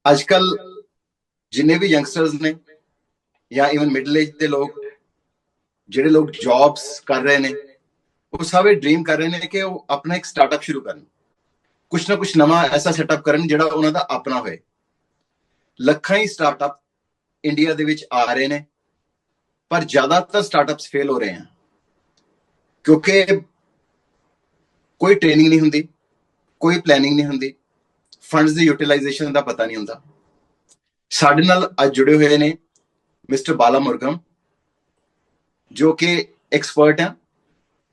अजकल जिन्ने भी यंगस्टर्स ने या इवन मिडल एज के लोग ਜਿਹੜੇ ਲੋਕ ਜੌਬਸ ਕਰ ਰਹੇ ਨੇ ਉਹ ਸਾਰੇ ਡ੍ਰੀਮ ਕਰ ਰਹੇ ਨੇ ਕਿ ਉਹ ਆਪਣਾ ਇੱਕ ਸਟਾਰਟਅਪ ਸ਼ੁਰੂ ਕਰਨ, ਕੁਛ ਨਾ ਕੁਛ ਨਵਾਂ ਐਸਾ ਸੈਟਅਪ ਕਰਨ ਜਿਹੜਾ ਉਹਨਾਂ ਦਾ ਆਪਣਾ ਹੋਏ। ਲੱਖਾਂ ਹੀ ਸਟਾਰਟਅਪ ਇੰਡੀਆ ਦੇ ਵਿੱਚ ਆ ਰਹੇ ਨੇ, ਪਰ ਜ਼ਿਆਦਾਤਰ ਸਟਾਰਟਅਪਸ ਫੇਲ ਹੋ ਰਹੇ ਹਨ ਕਿਉਂਕਿ ਕੋਈ ਟ੍ਰੇਨਿੰਗ ਨਹੀਂ ਹੁੰਦੀ, ਕੋਈ ਪਲੈਨਿੰਗ ਨਹੀਂ ਹੁੰਦੀ, ਫੰਡਸ ਦੀ ਯੂਟਿਲਾਈਜੇਸ਼ਨ ਦਾ ਪਤਾ ਨਹੀਂ ਹੁੰਦਾ। ਸਾਡੇ ਨਾਲ ਅੱਜ ਜੁੜੇ ਹੋਏ ਨੇ ਮਿਸਟਰ ਬਾਲਾ ਮੁਰਗਮ, जो कि एक्सपर्ट हैं।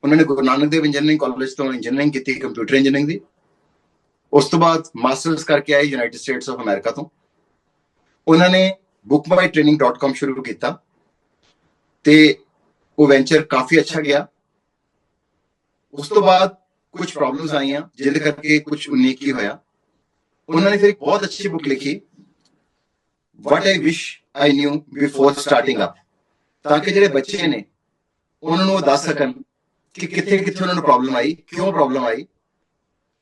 उन्होंने गुरु नानक देव इंजीनियरिंग कॉलेज तो इंजीनियरिंग की, कंप्यूटर इंजीनियरिंग की। उस तो बाद मास्टर्स करके आए यूनाइटेड स्टेट्स ऑफ अमेरिका तो। उन्होंने bookmytraining.com शुरू किया ते वो वेंचर काफी अच्छा गया। उस तो बाद कुछ प्रॉब्लम्स आई जिद करके कुछ उन्नीस की होया। उन्होंने फिर एक बहुत अच्छी बुक लिखी, what I wish I knew before starting up, ताकि ਜਿਹੜੇ ਬੱਚੇ ਨੇ ਉਹਨਾਂ ਨੂੰ ਦੱਸ ਸਕਣ ਕਿ ਕਿੱਥੇ ਕਿੱਥੇ ਉਹਨਾਂ ਨੂੰ ਪ੍ਰੋਬਲਮ ਆਈ, ਕਿਉਂ ਪ੍ਰੋਬਲਮ ਆਈ,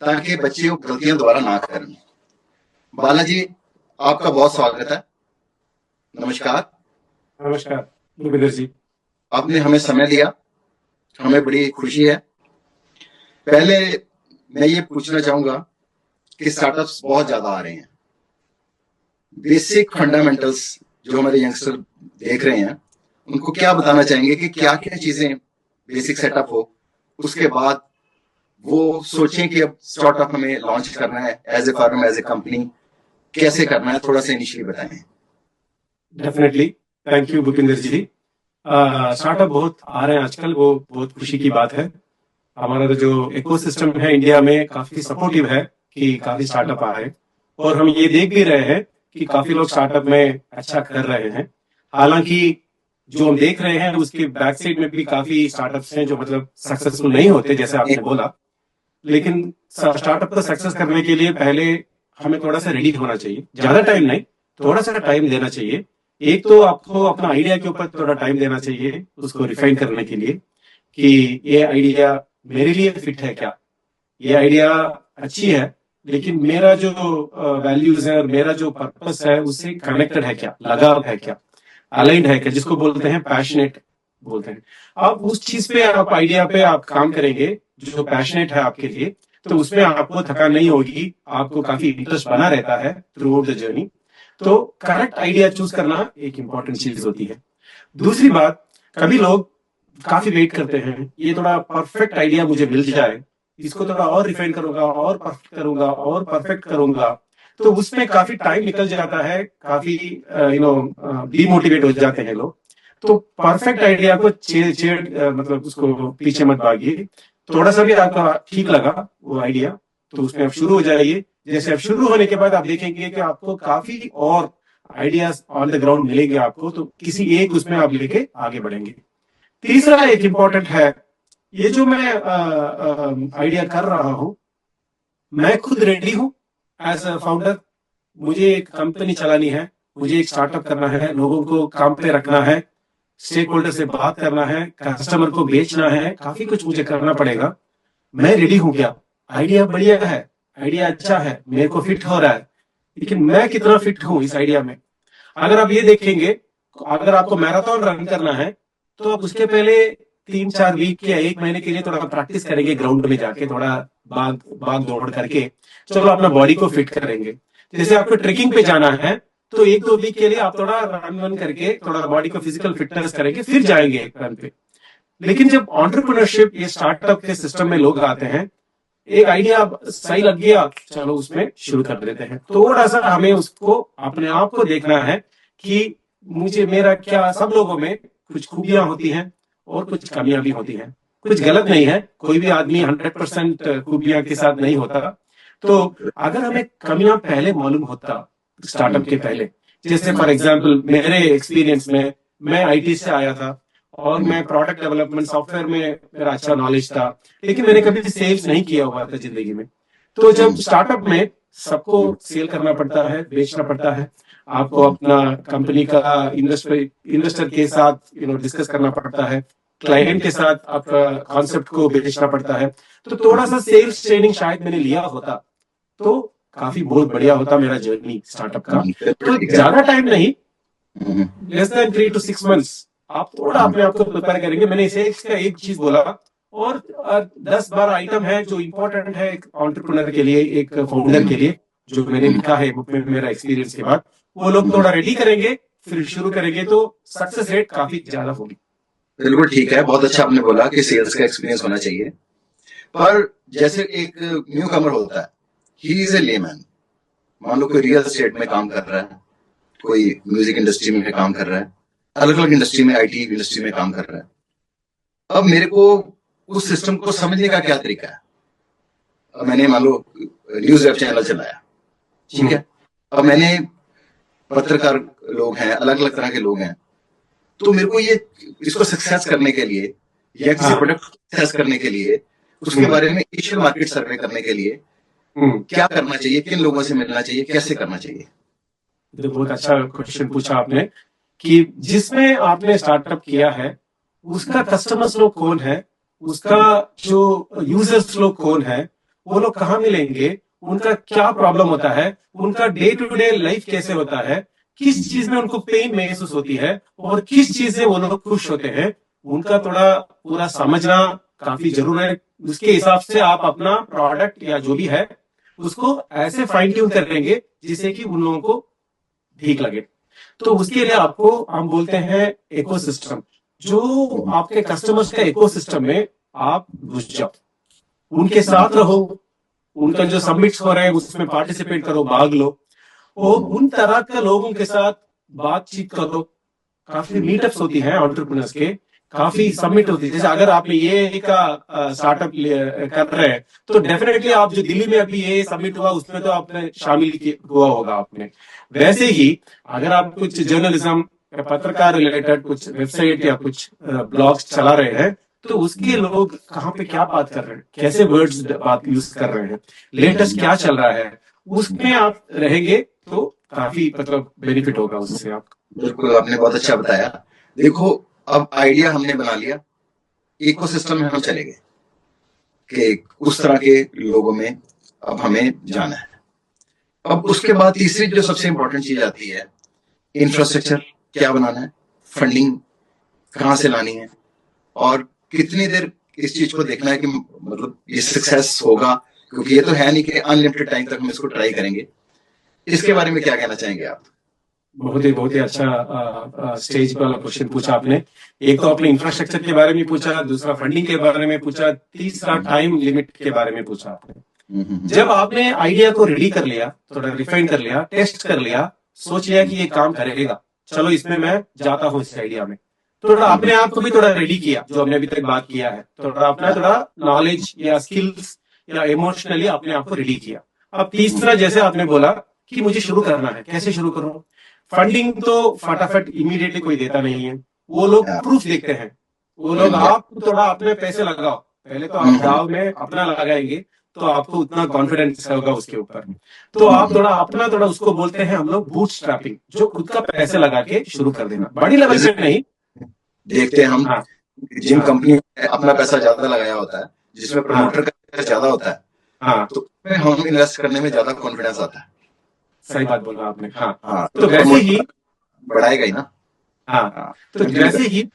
ਤਾਂ कि बच्चे वो गलतियां दोबारा ना करें। बालाजी, आपका बहुत स्वागत है। नमस्कार। नमस्कार भूपेंद्र जी, आपने हमें समय दिया, हमें बड़ी खुशी है। पहले मैं ये पूछना चाहूंगा कि स्टार्टअप्स बहुत ज्यादा आ रहे हैं, बेसिक फंडामेंटल्स जो हमारे यंगस्टर देख रहे हैं उनको क्या बताना चाहेंगे कि क्या क्या चीजें बेसिक सेटअप हो, उसके बाद वो सोचें कि अब स्टार्टअप हमें लॉन्च करना है as a firm, as a company, कैसे करना है, थोड़ा सा इनिशियली बताएं। Definitely, thank you Bhupendra ji. Startup बहुत आ रहे हैं आजकल, वो बहुत खुशी की बात है। हमारा तो जो इकोसिस्टम है इंडिया में काफी सपोर्टिव है कि काफी स्टार्टअप आए, और हम ये देख भी रहे हैं कि काफी लोग स्टार्टअप में अच्छा कर रहे हैं। हालांकि जो हम देख रहे हैं उसके बैक साइड में भी काफी स्टार्टअप्स हैं जो मतलब सक्सेसफुल नहीं होते, जैसे आपने बोला। लेकिन स्टार्टअप को सक्सेस करने के लिए पहले हमें थोड़ा सा रेडी होना चाहिए, ज्यादा टाइम नहीं, थोड़ा सा टाइम देना चाहिए। एक तो आपको अपना आइडिया के ऊपर थोड़ा टाइम देना चाहिए, उसको रिफाइन करने के लिए कि ये आइडिया मेरे लिए फिट है क्या, ये आइडिया अच्छी है लेकिन मेरा जो वैल्यूज है और मेरा जो पर्पस है उससे कनेक्टेड है क्या, लगाव है क्या, अलाइंड है क्या, जिसको बोलते हैं पैशनेट बोलते हैं। आप उस चीज पे, आप आइडिया पे आप काम करेंगे जो पैशनेट है आपके लिए, तो उसमें आपको थकान नहीं होगी, आपको काफी इंटरेस्ट बना रहता है थ्रू आउट द जर्नी। तो करेक्ट आइडिया चूज करना एक इंपॉर्टेंट चीज होती है। दूसरी बात, कभी लोग काफी वेट करते हैं, ये थोड़ा परफेक्ट आइडिया मुझे मिल जाए, इसको थोड़ा और रिफाइन करूंगा और परफेक्ट करूंगा और परफेक्ट करूंगा, तो उसमें काफी टाइम निकल जाता है, काफी डिमोटिवेट हो जाते हैं लोग। तो परफेक्ट आइडिया को मतलब उसको पीछे मत भागिए। थोड़ा सा भी आपका ठीक लगा वो आइडिया तो उसमें आप शुरू हो जाइए। जैसे आप शुरू होने के बाद आप देखेंगे कि आपको काफी और आइडियाज ऑन द ग्राउंड मिलेंगे आपको, तो किसी एक उसमें आप लेके आगे बढ़ेंगे। तीसरा एक इंपॉर्टेंट है, ये जो मैं आइडिया कर रहा हूं, मैं खुद रेडी हूं एज अ फाउंडर। मुझे एक कंपनी चलानी है, मुझे एक स्टार्टअप करना है, लोगों को काम पे रखना है, स्टेक होल्डर से बात करना है, कस्टमर को बेचना है, काफी कुछ मुझे करना पड़ेगा। मैं रेडी हूं क्या? आइडिया बढ़िया है, आइडिया अच्छा है, मेरे को फिट हो रहा है, लेकिन मैं कितना फिट हूं इस आइडिया में। अगर आप ये देखेंगे, अगर आपको मैराथन रन करना है तो आप उसके पहले 3-4 वीक या 1 महीने के लिए थोड़ा प्रैक्टिस करेंगे, ग्राउंड में जाके थोड़ा भाग दौड़ करके चलो अपना बॉडी को फिट करेंगे। जैसे आपको ट्रेकिंग पे जाना है तो 1-2 वीक के लिए आप थोड़ा रन करके थोड़ा बॉडी को फिजिकल फिटनेस करेंगे, फिर जाएंगे रन पे। लेकिन जब एंटरप्रेन्योरशिप, ये स्टार्टअप के सिस्टम में लोग आते हैं, एक आइडिया सही लग गया, चलो उसमें शुरू कर देते हैं। थोड़ा सा हमें उसको अपने आप को देखना है कि मुझे, मेरा क्या, सब लोगों में कुछ खूबियां होती हैं और कुछ कमियां भी होती हैं। कुछ गलत नहीं है, कोई भी आदमी 100% खूबियां के साथ नहीं होता। तो अगर हमें कमियां पहले मालूम होता स्टार्टअप के पहले, जैसे फॉर एग्जांपल मेरे एक्सपीरियंस में, मैं आईटी से आया था और मैं प्रोडक्ट डेवलपमेंट सॉफ्टवेयर में मेरा अच्छा नॉलेज था, लेकिन मैंने कभी सेल्स नहीं किया हुआ था जिंदगी में। तो जब स्टार्टअप में सबको सेल करना पड़ता है, बेचना पड़ता है, आपको अपना कंपनी का इन्वेस्टर के साथ डिस्कस करना पड़ता है, क्लाइंट के साथ आपका कॉन्सेप्ट को बेचना पड़ता है। तो थोड़ा सा सेल्स ट्रेनिंग शायद मैंने लिया होता तो काफी बहुत बढ़िया होता मेरा जर्नी स्टार्टअप का। तो ठीक है। ज्यादा टाइम नहीं, हम्म, लेस देन 3 to 6 months आप थोड़ा अपने आप को प्रिपेयर करेंगे। मैंने सेल्स का एक चीज बोला, और 10-12 आइटम है जो इंपॉर्टेंट है एक एंटरप्रेन्योर के लिए, एक फाउंडर के लिए, जो मैंने लिखा है बुक में मेरा एक्सपीरियंस के बाद। वो लोग थोड़ा रेडी करेंगे, फिर शुरू करेंगे, तो सक्सेस रेट काफी ज्यादा होगी। बिल्कुल ठीक है, बहुत अच्छा आपने बोला कि सेल्स का एक्सपीरियंस होना चाहिए। पर जैसे एक न्यू कमर होता है, ही इज ए लेमैन। मान लो कोई रियल एस्टेट में काम कर रहा है, कोई म्यूजिक इंडस्ट्री में काम कर रहा है, अलग अलग इंडस्ट्री में, आईटी इंडस्ट्री में काम कर रहा है। अब मेरे को उस सिस्टम को समझने का क्या तरीका है? अब मैंने मान लो न्यूज वेब चैनल चलाया, ठीक है। अब मैंने पत्रकार लोग हैं, अलग अलग तरह के लोग हैं, तो मेरे को ये इसको सक्सेस करने के लिए या किसी हाँ। प्रोडक्ट सक्सेस करने के लिए, उसके बारे में इनिशियल मार्केट सर्वे करने के लिए क्या करना चाहिए, किन लोगों से मिलना चाहिए, कैसे करना चाहिए? तो बहुत अच्छा क्वेश्चन पूछा आपने कि जिसमें आपने स्टार्टअप किया है उसका कस्टमर्स लोग कौन है, उसका जो यूजर्स लोग कौन है, वो लोग कहाँ मिलेंगे, उनका क्या प्रॉब्लम होता है, उनका डे टू डे लाइफ कैसे होता है, किस चीज में उनको पेन महसूस होती है और किस चीज से वो लोग खुश होते हैं, उनका थोड़ा पूरा समझना काफी जरूर है। उसके हिसाब से आप अपना प्रोडक्ट या जो भी है उसको ऐसे फाइन ट्यून करेंगे जिससे कि उन लोगों को ठीक लगे। तो उसके लिए आपको हम बोलते हैं इकोसिस्टम। जो आपके कस्टमर्स का इकोसिस्टम में आप घुस जाओ, उनके साथ रहो, उनका जो सबमिट्स हो रहे हैं उसमें पार्टिसिपेट करो, भाग लो, और उन तरह के लोगों के साथ बातचीत करो। काफी मीटअप्स होती हैं एंटरप्रेन्योर्स के, काफी सबमिट होती है। जैसे अगर आप ये का स्टार्टअप कर रहे हैं तो डेफिनेटली आप जो दिल्ली में अभी ये सबमिट हुआ उसमें तो आपने शामिल हुआ होगा आपने। वैसे ही अगर आप कुछ जर्नलिज्म या पत्रकार रिलेटेड कुछ वेबसाइट या कुछ ब्लॉग्स चला रहे हैं, तो उसके लोग कहाँ पे क्या बात कर रहे हैं, कैसे वर्ड्स बात यूज कर रहे हैं, लेटेस्ट क्या चल रहा है, उसमें आप रहेंगे तो काफी मतलब बेनिफिट होगा उससे आपको। बिल्कुल, आपने बहुत अच्छा बताया। देखो, अब आइडिया हमने बना लिया, इकोसिस्टम में हम चले गए कि उस तरह के लोगों में अब हमें जाना है। अब उसके बाद तीसरी जो सबसे इंपॉर्टेंट चीज आती है, इंफ्रास्ट्रक्चर क्या बनाना है, फंडिंग कहाँ से लानी है, और कितनी देर इस चीज को देखना है कि मतलब ये सक्सेस होगा, क्योंकि ये तो है नहीं कि अनलिमिटेड टाइम तक हम इसको ट्राई करेंगे। इसके बारे में क्या कहना चाहेंगे आप? बहुत ही अच्छा स्टेज वाला क्वेश्चन पूछा आपने। एक तो आपने इंफ्रास्ट्रक्चर के बारे में पूछा, दूसरा फंडिंग के बारे में पूछा, तीसरा टाइम लिमिट के बारे में पूछा आपने। जब आपने आइडिया को रेडी कर लिया, थोड़ा रिफाइन कर लिया, टेस्ट कर लिया, सोच लिया कि ये काम करेगा, चलो इसमें मैं जाता हूँ इस आइडिया में, तो थोड़ा अपने आप को भी थोड़ा रेडी किया, जो हमने अभी तक बात किया है, थोड़ा अपना थोड़ा नॉलेज या स्किल्स या इमोशनली अपने आप को रेडी किया। अब तीसरा, जैसे आपने बोला कि मुझे शुरू करना है, कैसे शुरू करूं? फंडिंग तो फटाफट इमीडिएटली कोई देता नहीं है, वो लोग प्रूफ देखते हैं। वो लोग आप थोड़ा अपने पैसे लगाओ, पहले तो आप दाव में अपना लगाएंगे तो आपको उतना कॉन्फिडेंस होगा उसके ऊपर। तो आप थोड़ा अपना थोड़ा उसको बोलते हैं हम लोग बूट स्ट्रैपिंग, जो खुद का पैसे लगा के शुरू कर देना, बड़ी लेवल पे नहीं। देखते हैं हम, हाँ, जिन कंपनी ने अपना पैसा ज्यादा लगाया होता है, जिसमें प्रमोटर का पैसा ज्यादा होता है, हाँ, तो उसमें हम इन्वेस्ट करने में ज्यादा कॉन्फिडेंस आता है। सही बात बोला आपने। हाँ, हाँ, तो वैसे ही बढ़ाएगा ही ना। हाँ, तो वैसे ही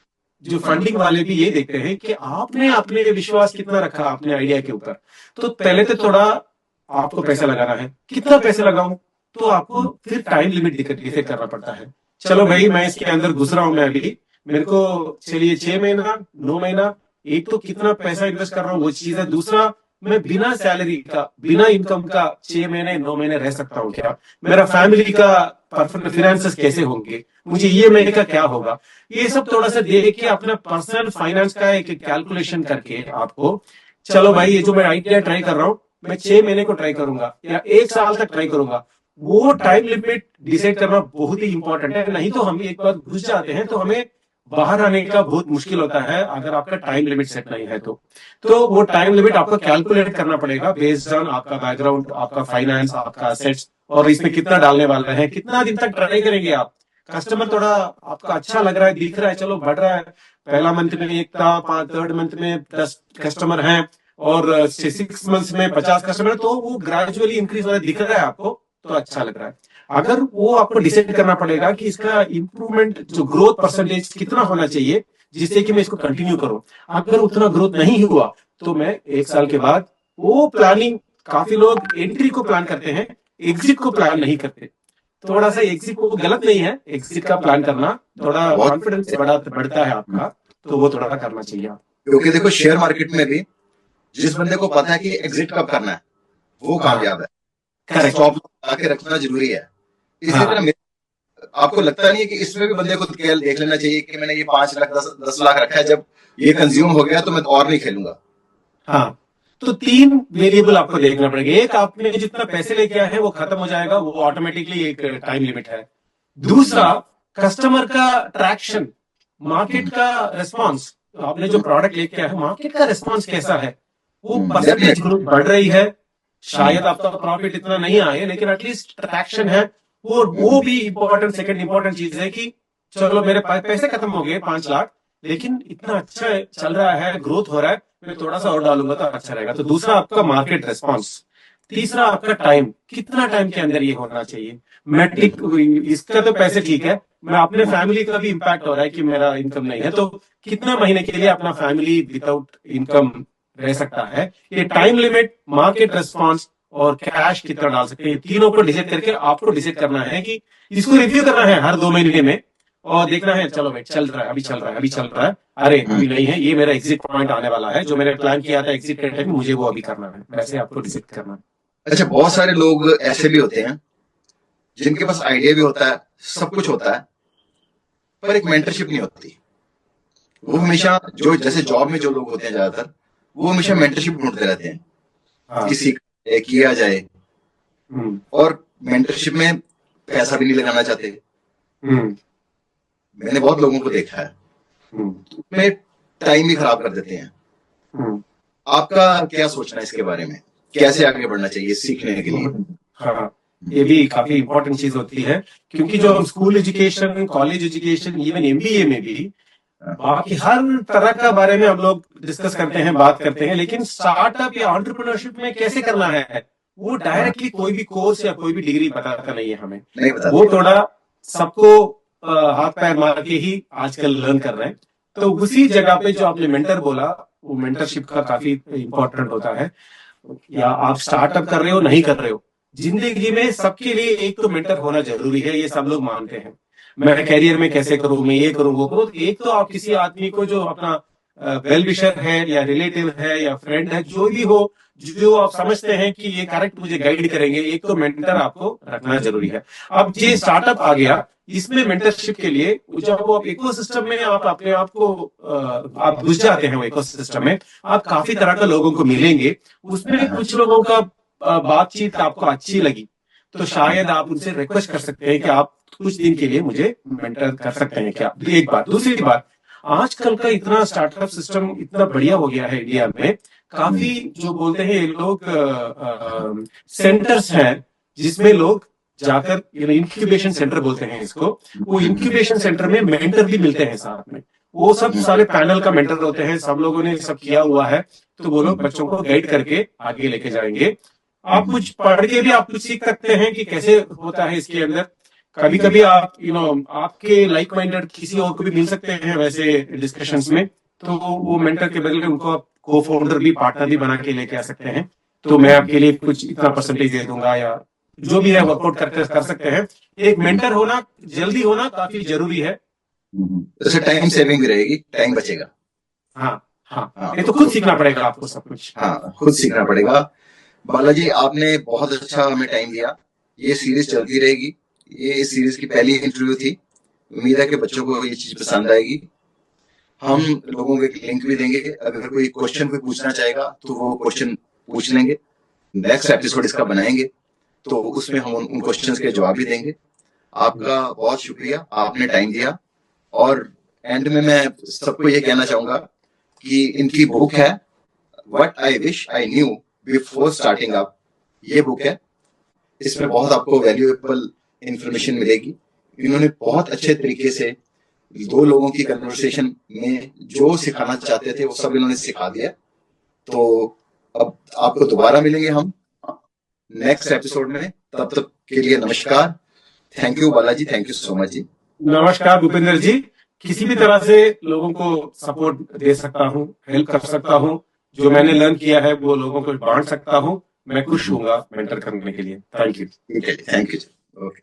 जो फंडिंग वाले भी ये देखते हैं कि आपने अपने विश्वास कितना रखा अपने आइडिया के ऊपर। तो पहले तो थोड़ा आपको पैसा लगाना है, कितना पैसा लगाऊं, तो आपको फिर टाइम लिमिट डिसाइड करना पड़ता है। चलो भाई, मैं इसके अंदर घुस रहा हूं, मैं अभी मेरे को चलिए 6 महीना 9 महीना, एक तो कितना पैसा इन्वेस्ट कर रहा हूँ वो चीज है, दूसरा मैं बिना सैलरी का, बिना इनकम का 6 महीने 9 महीने रह सकता हूँ क्या, मेरा फैमिली का फाइनेंसेस कैसे होंगे, मुझे ईएमआई का क्या होगा, ये सब थोड़ा सा देख के अपना पर्सनल फाइनेंस का एक कैलकुलेशन करके आपको, चलो भाई ये जो मैं आइडिया ट्राई कर रहा हूँ, मैं 6 महीने को ट्राई करूंगा या 1 साल तक ट्राई करूंगा, वो टाइम लिमिट डिसाइड करना बहुत ही इंपॉर्टेंट है। नहीं तो हम एक बार घुस जाते हैं तो हमें बाहर आने का बहुत मुश्किल होता है अगर आपका टाइम लिमिट सेट नहीं है तो वो टाइम लिमिट आपको कैलकुलेट करना पड़ेगा बेस्ड ऑन आपका बैकग्राउंड, आपका फाइनेंस, आपका असेट्स, और इसमें कितना डालने वाला है, कितना दिन तक ट्राई करेंगे आप। कस्टमर थोड़ा आपका अच्छा लग रहा है, दिख रहा है, चलो बढ़ रहा है, पहला मंथ में एक था, 3rd मंथ में 10 कस्टमर हैं, और 6 मंथ्स में 50 कस्टमर, तो वो ग्रेजुअली इंक्रीज हो रहा है, दिख रहा है आपको, तो अच्छा लग रहा है। अगर वो आपको डिसाइड करना पड़ेगा कि इसका इंप्रूवमेंट जो ग्रोथ परसेंटेज कितना होना चाहिए जिससे कि मैं इसको कंटिन्यू करूं, अगर उतना ग्रोथ नहीं हुआ तो मैं 1 साल के बाद वो प्लानिंग, काफी लोग एंट्री को प्लान करते हैं, एग्जिट को प्लान नहीं करते। थोड़ा सा एग्जिट को गलत नहीं है, एग्जिट का प्लान करना, थोड़ा बहुत, कॉन्फिडेंस बढ़ता है आपका, तो वो थोड़ा करना चाहिए आप। क्योंकि देखो शेयर मार्केट में भी जिस बंदे को पता है कि एग्जिट कब करना है वो हाँ, कामयाब है। करेक्ट। स्टॉप लगा के रखना जरूरी है। इसी हाँ, तरह आपको लगता नहीं है कि इसमें भी बंदे को देख लेना चाहिए कि मैंने ये 5 लाख 10 लाख रखा है, जब ये कंज्यूम हो गया तो मैं और नहीं खेलूंगा। हाँ, तो 3 वेरिएबल आपको देखना पड़ेगा। एक, आपने जितना पैसे लेके आए हैं वो खत्म हो जाएगा, वो ऑटोमेटिकली एक टाइम लिमिट है। दूसरा, कस्टमर का ट्रैक्शन, मार्केट का रेस्पॉन्स, आपने जो प्रोडक्ट लेके आए हैं मार्केट का रेस्पॉन्स कैसा है, वो परसेंटेज ग्रोथ बढ़ रही है। शायद आपका प्रॉफिट इतना नहीं आए लेकिन एटलीस्ट ट्रैक्शन है। वो भी इंपॉर्टेंट, सेकंड इंपॉर्टेंट चीज है कि चलो मेरे पैसे खत्म हो गए 5 लाख, लेकिन इतना अच्छा चल रहा है, ग्रोथ हो रहा है, मैं थोड़ा सा और डालूंगा तो अच्छा रहेगा। तो दूसरा आपका मार्केट रेस्पॉन्स। तीसरा आपका टाइम, कितना टाइम के अंदर ये होना चाहिए। मैट्रिक, इसका तो पैसे ठीक है, मैं अपने फैमिली का भी इम्पैक्ट हो रहा है कि मेरा इनकम नहीं है, तो कितना महीने के लिए अपना फैमिली विदाउट इनकम रह सकता है, ये टाइम लिमिट, मार्केट रेस्पॉन्स और कैश कितना डाल सकते हैं, तीनों को डिसाइड करके आपको डिसाइड करना है कि इसको रिव्यू करना है हर 2 महीने में, और देखना है चलो भाई चल रहा है, अभी चल रहा है, अभी चल रहा है, अरे अभी नहीं है, ये मेरा एग्जिट पॉइंट आने वाला है, जो मैंने प्लान किया था एग्जिट के टाइम मुझे वो अभी करना है, वैसे आपको डिसाइड करना है। अच्छा, बहुत सारे लोग ऐसे भी होते हैं जिनके पास आइडिया भी होता है, सब कुछ होता है, पर एक मेंटरशिप नहीं होती। वो हमेशा, जो जैसे जॉब में जो लोग होते हैं ज्यादातर, वो हमेशा मेंटरशिप ढूंढते रहते हैं हाँ, कि सीखा किया जाए, हम्म, और मेंटरशिप में पैसा भी नहीं लगाना चाहते। हम्म, मैंने बहुत लोगों को देखा है, हम्म, उसमें टाइम भी खराब कर देते हैं। हम्म, आपका क्या सोचना है इसके बारे में, कैसे आगे बढ़ना चाहिए सीखने के लिए? हाँ, ये भी काफी इंपॉर्टेंट चीज होती है, क्योंकि जो हम school education, college education, even MBA में भी बाकी हर तरह का बारे में हम लोग डिस्कस करते हैं, बात करते हैं, लेकिन स्टार्टअप या एंटरप्रेन्योरशिप में कैसे करना है वो डायरेक्टली कोई भी कोर्स या कोई भी डिग्री बताता नहीं है हमें। नहीं बता। वो थोड़ा सबको हाथ पैर मार के ही आजकल लर्न कर रहे हैं। तो उसी जगह पे जो आपने मेंटर बोला, वो मेंटरशिप का काफी इंपॉर्टेंट होता है। या आप स्टार्टअप कर रहे हो, नहीं कर रहे हो, जिंदगी में सबके लिए एक तो मेंटर होना जरूरी है, ये सब लोग मानते हैं। मैं कैरियर में कैसे करूं, मैं ये करूं वो करूं, तो एक तो आप किसी आदमी को जो अपना वेल विशर है या रिलेटिव है या फ्रेंड है, जो भी हो, जो आप समझते हैं कि ये करेक्ट मुझे गाइड करेंगे, एक तो मेंटर आपको रखना जरूरी है। अब ये स्टार्टअप आ गया, इसमें मेंटरशिप के लिए जब आप इकोसिस्टम में आप अपने आप को आप घुस जाते हैं वो इकोसिस्टम में, आप काफी तरह के लोगों को मिलेंगे। उसमें कुछ लोगों का बातचीत आपको अच्छी लगी तो शायद आप उनसे रिक्वेस्ट कर सकते हैं कि आप कुछ दिन के लिए मुझे मेंटर कर सकते हैं क्या। एक बात। दूसरी बात, आजकल का इतना स्टार्टअप सिस्टम इतना बढ़िया हो गया है इंडिया में, काफी जो बोलते हैं ये लोग सेंटर्स हैं जिसमें लोग जाकर, इंक्यूबेशन सेंटर बोलते हैं इसको, वो इंक्यूबेशन सेंटर में मेंटर भी मिलते हैं साथ में। वो सब सारे पैनल का मेंटर होते हैं, सब लोगों ने सब किया हुआ है, तो वो लोग बच्चों को गाइड करके आगे लेके जाएंगे। आप कुछ पढ़ के भी आप कुछ सीख सकते हैं कि कैसे होता है इसके अंदर। कभी कभी आप आपके लाइक माइंडेड किसी और को भी मिल सकते हैं वैसे डिस्कशंस में, तो वो मेंटर के बदले उनको आप को फाउंडर भी, पार्टनर भी बना के लेके आ सकते हैं। तो मैं आपके लिए कुछ इतना परसेंटेज दे दूंगा, या जो भी है वर्कआउट करते कर सकते हैं। एक मेंटर होना, जल्दी होना काफी जरूरी है। जैसे टाइम सेविंग भी रहेगी, टाइम बचेगा। हाँ, हाँ, हाँ, ये तो खुद सीखना पड़ेगा आपको सब कुछ। हाँ, खुद सीखना पड़ेगा। बालाजी, आपने बहुत अच्छा हमें टाइम दिया। ये सीरीज चलती रहेगी। ये इस सीरीज की पहली इंटरव्यू थी। उम्मीद है कि बच्चों को ये चीज पसंद आएगी। हम लोगों को एक लिंक भी देंगे, अगर कोई क्वेश्चन कोई पूछना चाहेगा तो वो क्वेश्चन पूछ लेंगे। नेक्स्ट एपिसोड इसका बनाएंगे तो उसमें हम उन क्वेश्चंस के जवाब भी देंगे। आपका बहुत शुक्रिया, आपने टाइम दिया। और एंड में मैं सबको ये कहना चाहूंगा कि इनकी बुक है what I wish I knew before starting up. ये बुक है, इसमें बहुत आपको वैल्यूएबल इंफॉर्मेशन मिलेगी। इन्होंने बहुत अच्छे तरीके से 2 लोगों की कन्वर्सेशन में जो सिखाना चाहते थे वो सब इन्होंने सिखा दिया। तो अब आपको दोबारा मिलेंगे हम नेक्स्ट एपिसोड में, तब तक के लिए नमस्कार। Thank you Balaji, thank you so much ji. नमस्कार भूपेंद्र जी। किसी भी तरह से लोगों को सपोर्ट दे सकता हूँ, हेल्प कर सकता हूँ, जो मैंने लर्न किया है वो लोगों को बांट सकता हूँ, मैं खुश हूँगा मेंटर करने के लिए। Thank you. ठीक है, थैंक यू। ओके।